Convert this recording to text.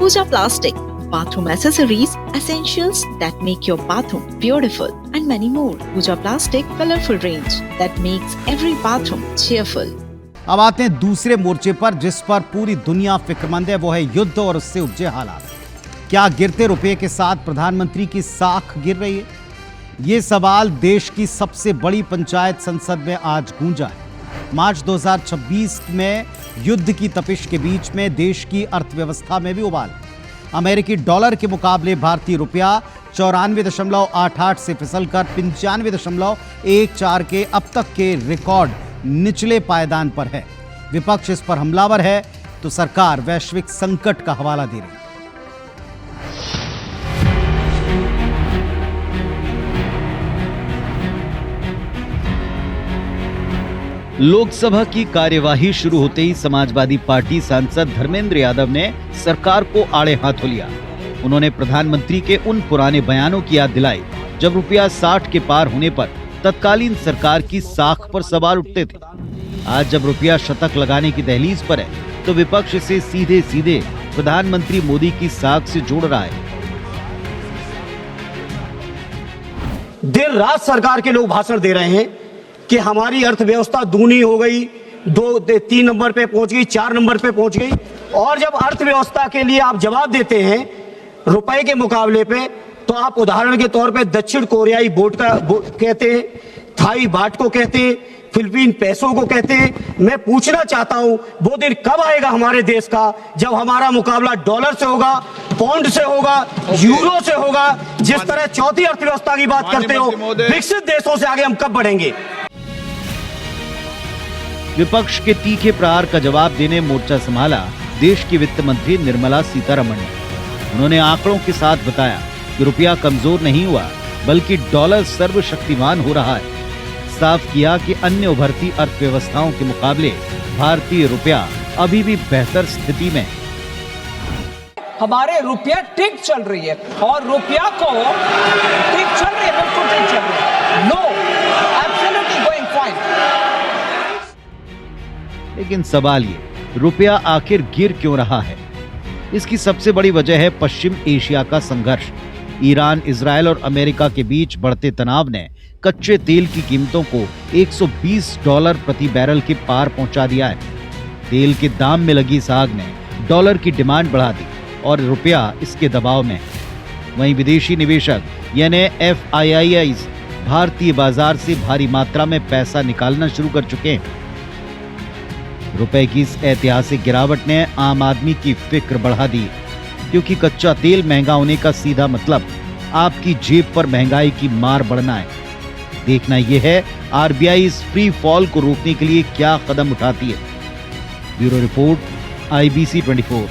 Pooja Plastic, bathroom accessories, essentials that make your bathroom beautiful, and many more. Pooja Plastic colorful range that makes every bathroom cheerful. अब आते हैं दूसरे मोर्चे पर, जिस पर पूरी दुनिया फिक्रमंद है, वो है युद्ध और उससे उपजे हालात। क्या गिरते रुपये के साथ प्रधानमंत्री की साख गिर रही है? ये सवाल देश की सबसे बड़ी पंचायत संसद में आज गूंजा है। मार्च 2026 में युद्ध की तपिश के बीच में देश की अर्थव्यवस्था में भी उबाल। अमेरिकी डॉलर के मुकाबले भारतीय रुपया 94.88 से फिसलकर 95.14 के अब तक के रिकॉर्ड निचले पायदान पर है। विपक्ष इस पर हमलावर है तो सरकार वैश्विक संकट का हवाला दे रही है। लोकसभा की कार्यवाही शुरू होते ही समाजवादी पार्टी सांसद धर्मेंद्र यादव ने सरकार को आड़े हाथों लिया। उन्होंने प्रधानमंत्री के उन पुराने बयानों की याद दिलाई जब रुपया 60 के पार होने पर तत्कालीन सरकार की साख पर सवाल उठते थे। आज जब रुपया शतक लगाने की दहलीज पर है तो विपक्ष इसे सीधे सीधे प्रधानमंत्री मोदी की साख से जोड़ रहा है। देर रात सरकार के लोग भाषण दे रहे हैं कि हमारी अर्थव्यवस्था दूनी हो गई, 3 नंबर पे पहुंच गई, 4 नंबर पे पहुंच गई। और जब अर्थव्यवस्था के लिए आप जवाब देते हैं रुपए के मुकाबले पे, तो आप उदाहरण के तौर पे दक्षिण कोरियाई बोट कहते हैं, थाई बाट को कहते हैं, फिलीपीन पैसों को कहते हैं। मैं पूछना चाहता हूं वो दिन कब आएगा हमारे देश का जब हमारा मुकाबला डॉलर से होगा, पाउंड से होगा, यूरो से होगा। जिस तरह चौथी अर्थव्यवस्था की बात करते हो, विकसित देशों से आगे हम कब बढ़ेंगे? विपक्ष के तीखे प्रहार का जवाब देने मोर्चा संभाला देश की वित्त मंत्री निर्मला सीतारमण ने। उन्होंने आंकड़ों के साथ बताया कि रुपया कमजोर नहीं हुआ बल्कि डॉलर सर्वशक्तिमान हो रहा है। साफ किया कि अन्य उभरती अर्थव्यवस्थाओं के मुकाबले भारतीय रुपया अभी भी बेहतर स्थिति में है। हमारे रुपया ठीक चल रही है और रुपया को ठीक चल रही है, बिल्कुल ठीक चल रही है। No, absolutely going fine. लेकिन सवाल ये, रुपया आखिर गिर क्यों रहा है? इसकी सबसे बड़ी वजह है पश्चिम एशिया का संघर्ष। ईरान, इजरायल और अमेरिका के बीच बढ़ते तनाव ने कच्चे तेल की कीमतों को $120 प्रति बैरल के पार पहुंचा दिया है। तेल के दाम में लगी इस आग ने डॉलर की डिमांड बढ़ा दी और रुपया इसके दबाव में है। वहीं विदेशी निवेशक यानी FIIs भारतीय बाजार से भारी मात्रा में पैसा निकालना शुरू कर चुके हैं। रुपए की इस ऐतिहासिक गिरावट ने आम आदमी की फिक्र बढ़ा दी, क्योंकि कच्चा तेल महंगा होने का सीधा मतलब आपकी जेब पर महंगाई की मार बढ़ना है। देखना यह है RBI इस फ्री फॉल को रोकने के लिए क्या कदम उठाती है। Bureau report, IBC 24।